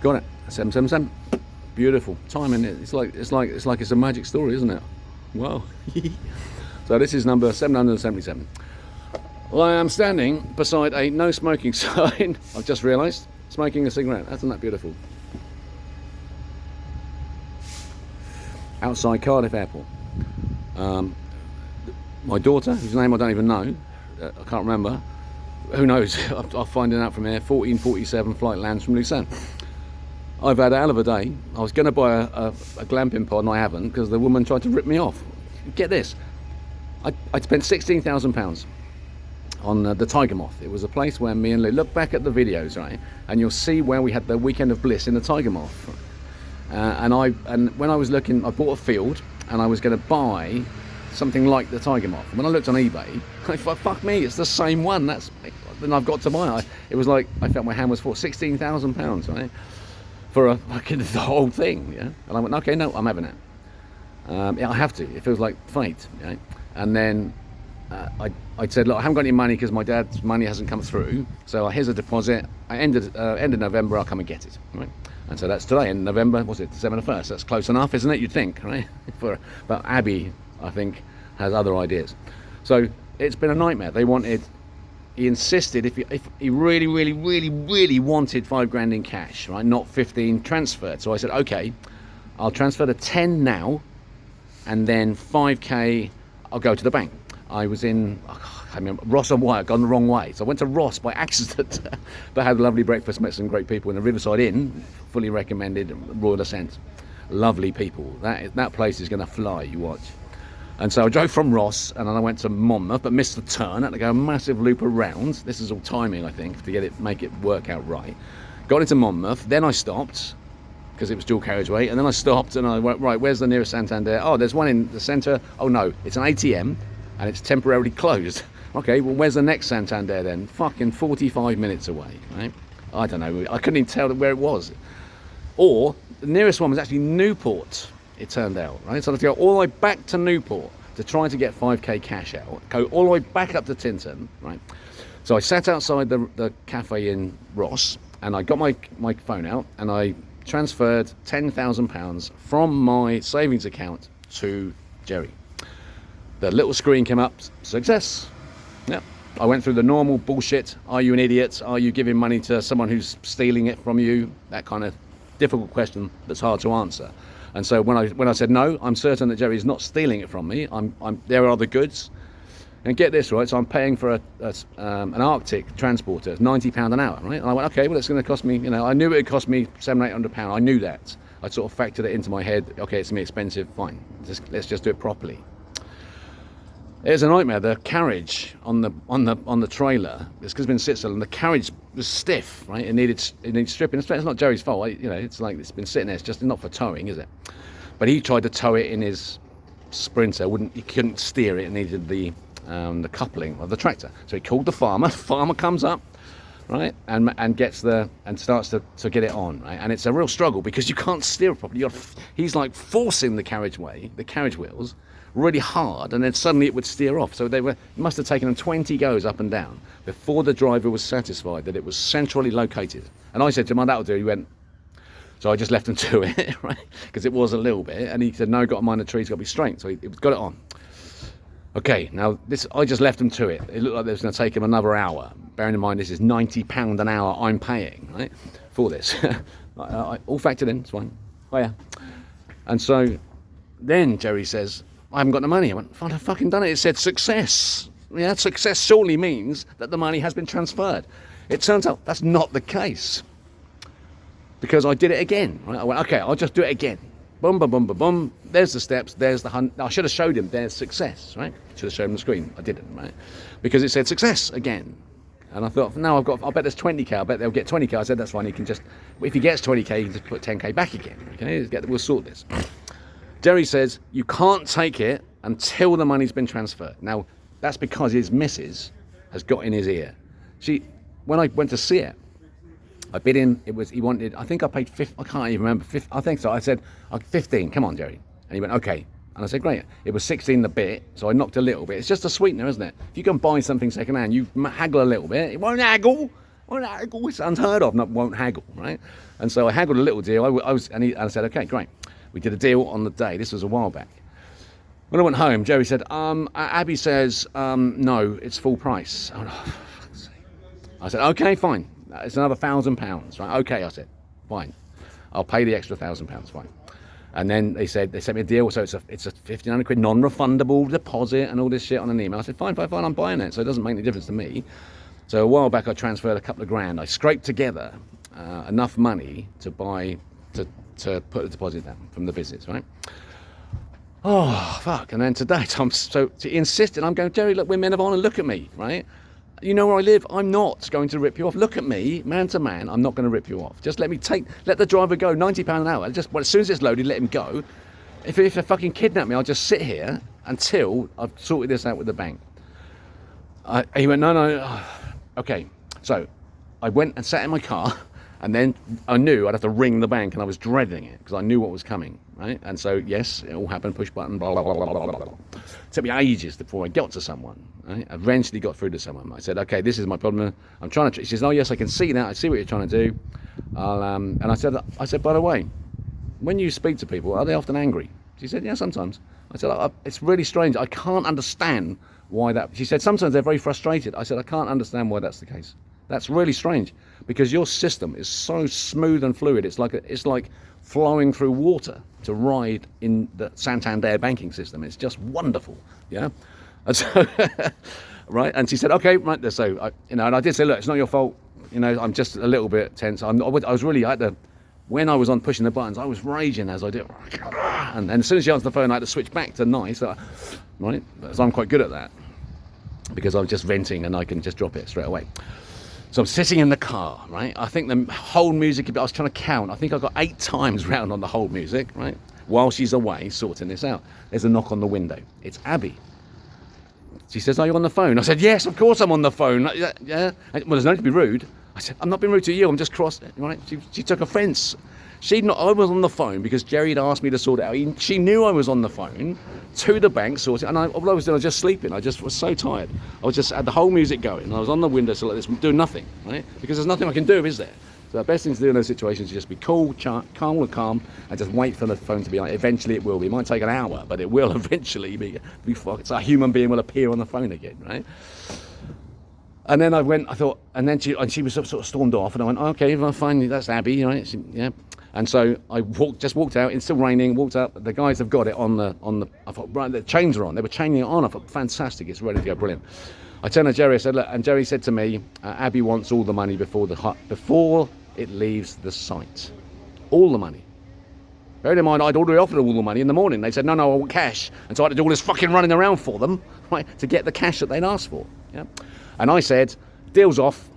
Got it. 777. Beautiful timing. It's like it's a magic story, isn't it? Wow. So this is number 777. Well, I am standing beside a no smoking sign. I've just realised, smoking a cigarette. Isn't that beautiful? Outside Cardiff Airport. My daughter, whose name I don't even know, I can't remember. Who knows? I'll find it out from here. 1447 flight lands from Lucerne. I've had a hell of a day. I was going to buy a glamping pod and I haven't because the woman tried to rip me off. Get this. I'd spent £16,000 on the Tiger Moth. It was a place where me and Lou, look back at the videos, right, and you'll see where we had the weekend of bliss in the Tiger Moth. And when I was looking, I bought a field and I was going to buy something like the Tiger Moth. And when I looked on eBay, I thought, fuck me, it's the same one. Then I've got to buy. It was like I felt my hand was for £16,000, right, for a fucking the whole thing. Yeah, and I went, okay, no, I'm having it. Yeah, I have to. It feels like fate. Yeah? And then I said, look, I haven't got any money because my dad's money hasn't come through. So here's a deposit. End of November, I'll come and get it. Right? And so that's today. In November, what's it? December 1st. That's close enough, isn't it? You'd think, right? But Abby, I think, has other ideas. So it's been a nightmare. He insisted if he really, really, really, really wanted £5,000 in cash, right? Not 15 transferred. So I said, okay, I'll transfer the 10 now, and then 5k. I'll go to the bank. I was in, I remember, Ross on Wire, gone the wrong way. So I went to Ross by accident, but had a lovely breakfast, met some great people in the Riverside Inn, fully recommended, Royal Ascent. Lovely people. That place is going to fly, you watch. And so I drove from Ross, and then I went to Monmouth, but missed the turn. Had to go a massive loop around. This is all timing, I think, to make it work out right. Got into Monmouth, then I stopped, because it was dual carriageway, and then I stopped and I went, right, where's the nearest Santander? Oh, there's one in the centre. Oh no, it's an ATM and it's temporarily closed. Okay, well, where's the next Santander then? Fucking 45 minutes away, right? I don't know, I couldn't even tell where it was. Or the nearest one was actually Newport, it turned out, right? So I had to go all the way back to Newport to try to get 5k cash out, go all the way back up to Tinton, right? So I sat outside the cafe in Ross and I got my phone out and I transferred £10,000 from my savings account to Jerry. The little screen came up, success. Yeah. I went through the normal bullshit. Are you an idiot? Are you giving money to someone who's stealing it from you? That kind of difficult question that's hard to answer. And so when I said no, I'm certain that Jerry's not stealing it from me. There are the goods. And get this, right, so I'm paying for an Arctic transporter, £90 an hour, right? And I went, okay, well, it's going to cost me, I knew it would cost me £700-800. I knew that. I sort of factored it into my head. Okay, it's going to be expensive, fine. Let's just do it properly. It was a nightmare. The carriage on the trailer, it's because it's been Switzerland, the carriage was stiff, right? It needed stripping. It's not Jerry's fault, it's like it's been sitting there. It's just not for towing, is it? But he tried to tow it in his Sprinter. He couldn't steer it. It needed the coupling of the tractor. So he called the farmer. The farmer comes up, right, and gets and starts to get it on, right? And it's a real struggle because you can't steer it properly. He's like forcing the carriage wheels really hard, and then suddenly it would steer off. So it must have taken them 20 goes up and down before the driver was satisfied that it was centrally located. And I said to him, that'll do. He went, so I just left him to it, right? Because it was a little bit, and he said, no, got to mind the trees, got to be straight. So he got it on. Okay, now I just left him to it. It looked like it was going to take him another hour. Bearing in mind this is £90 an hour I'm paying, right, for this. I all factored in, it's fine. Oh yeah. And so then Jerry says, I haven't got the money. I went, I've fucking done it. It said success. Yeah, success surely means that the money has been transferred. It turns out that's not the case. Because I did it again, right? I went, okay, I'll just do it again. Boom, boom, boom, boom, boom. There's the steps. There's the hunt. I should have showed him there's success, right? Should have showed him the screen. I didn't, right? Because it said success again. And I thought, no, I bet there's 20k. I bet they'll get 20k. I said, that's fine. He can just, if he gets 20k, he can just put 10k back again. Okay, we'll sort this. Jerry says, you can't take it until the money's been transferred. Now, that's because his missus has got in his ear. When I went to see it, I bid in, he wanted, I think I paid 50, I can't even remember, 50, I think so. I said, 15, come on, Jerry. And he went, okay. And I said, great. It was 16 a bit, so I knocked a little bit. It's just a sweetener, isn't it? If you can buy something second hand, you haggle a little bit. It won't haggle. won't haggle. It's unheard of. No, won't haggle, right? And so I haggled a little deal. And I said, okay, great. We did a deal on the day. This was a while back. When I went home, Jerry said, Abby says, no, it's full price. Oh, no, for fuck's sake. I said, okay, fine. It's another £1,000, right? Okay, I said, fine. I'll pay the extra £1,000, fine. And then they sent me a deal, so it's a £1,500 non-refundable deposit and all this shit on an email. I said, fine, I'm buying it, so it doesn't make any difference to me. So a while back, I transferred a couple of grand. I scraped together enough money to to put the deposit down from the business, right? Oh, fuck. And then today, Tom, so he insisted, I'm going, Jerry, look, we're men of honour, look at me, right? You know where I live, I'm not going to rip you off. Look at me, man to man, I'm not going to rip you off. Just let the driver go, £90 an hour. As soon as it's loaded, let him go. If they fucking kidnap me, I'll just sit here until I've sorted this out with the bank. He went, no. Okay, so I went and sat in my car, and then I knew I'd have to ring the bank, and I was dreading it because I knew what was coming, right? And so, yes, it all happened, push button, blah, blah, blah, blah, blah, blah. It took me ages before I got to someone, right? I eventually got through to someone. I said, okay, this is my problem. I'm trying to... She says, oh, yes, I can see that. I see what you're trying to do. And I said, by the way, when you speak to people, are they often angry? She said, yeah, sometimes. I said, it's really strange. I can't understand why that... She said, sometimes they're very frustrated. I said, I can't understand why that's the case. That's really strange because your system is so smooth and fluid. It's like flowing through water to ride in the Santander banking system. It's just wonderful, yeah. And so, right. And she said, okay, right. So, and I did say, look, it's not your fault. I'm just a little bit tense. I was really when I was on pushing the buttons, I was raging as I did. And as soon as she answered the phone, I had to switch back to nice, right? So I'm quite good at that because I'm just venting and I can just drop it straight away. So I'm sitting in the car, right? I think the hold music, I was trying to count. I think I got 8 times round on the hold music, right? While she's away sorting this out. There's a knock on the window. It's Abby. She says, are you on the phone? I said, yes, of course I'm on the phone. Yeah. Well, there's no need to be rude. I said, I'm not being rude to you. I'm just crossed, right? She took offence. I was on the phone because Jerry had asked me to sort it out. She knew I was on the phone to the bank sorting, and all I was doing, I was just sleeping. I just was so tired. I was just had the whole music going, and I was on the windowsill like this, doing nothing, right? Because there's nothing I can do, is there? So the best thing to do in those situations is just be cool, calm, and just wait for the phone to be on. Eventually it will be. It might take an hour, but it will eventually be fucked. So a human being will appear on the phone again, right? And then she was sort of stormed off, and I went, okay, well, fine, that's Abby, right? Yeah. And so I just walked out. It's still raining. Walked up. The guys have got it on the. I thought, right, the chains are on. They were chaining it on. I thought, fantastic. It's ready to go. Brilliant. I turned to Jerry. I said, look, and Jerry said to me, Abby wants all the money before it leaves the site. All the money. Bear in mind, I'd already offered all the money in the morning. They said, no, I want cash. And so I had to do all this fucking running around for them, right, to get the cash that they'd asked for. Yeah. And I said, deal's off.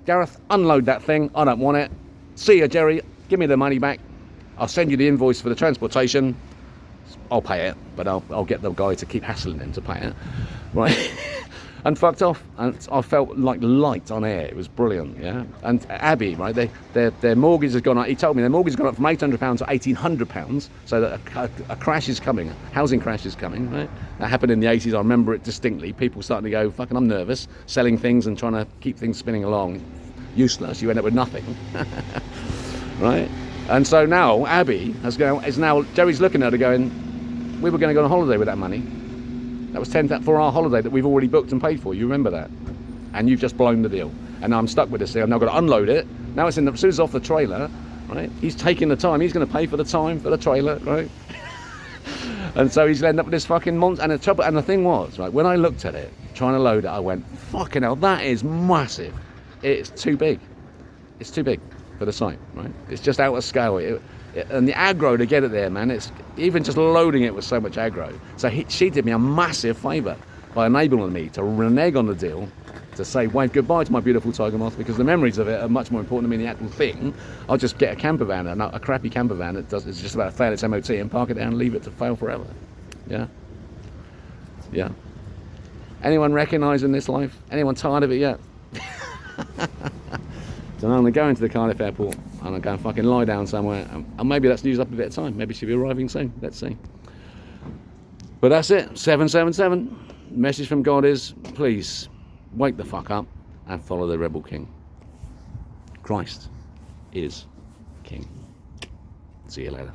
Gareth, unload that thing. I don't want it. See ya, Jerry. Give me the money back. I'll send you the invoice for the transportation. I'll pay it, but I'll get the guy to keep hassling them to pay it, right? And fucked off. And I felt like light on air. It was brilliant, yeah. And Abby, right? Their mortgage has gone up. He told me their mortgage has gone up from £800 to £1,800. So that a crash is coming. A housing crash is coming, right? That happened in the 80s. I remember it distinctly. People starting to go, fucking, I'm nervous, selling things and trying to keep things spinning along. Useless. You end up with nothing. Right? And so now Abby is now Jerry's looking at her going, we were going to go on holiday with that money. That was $10,000 for our holiday that we've already booked and paid for. You remember that? And you've just blown the deal. And now I'm stuck with this thing. I've now got to unload it. Now it's as soon as it's off the trailer, right? He's taking the time. He's going to pay for the time for the trailer, right? And so he's ended up with this fucking monster. And the thing was, right, when I looked at it, trying to load it, I went, fucking hell, that is massive. It's too big. It's too big for the site, right? It's just out of scale. And the aggro to get it there, man, it's even just loading it was so much aggro. So she did me a massive favour by enabling me to renege on the deal, to say wave goodbye to my beautiful tiger moth, because the memories of it are much more important to me than the actual thing. I'll just get a camper van, a crappy camper van it's just about to fail its MOT, and park it down and leave it to fail forever. Yeah. Anyone recognising this life? Anyone tired of it yet? So now I'm going to go into the Cardiff airport and I'm going to fucking lie down somewhere, and maybe that's used up a bit of time. Maybe she'll be arriving soon. Let's see. But that's it. 777. Message from God is, please wake the fuck up and follow the Rebel King. Christ is King. See you later.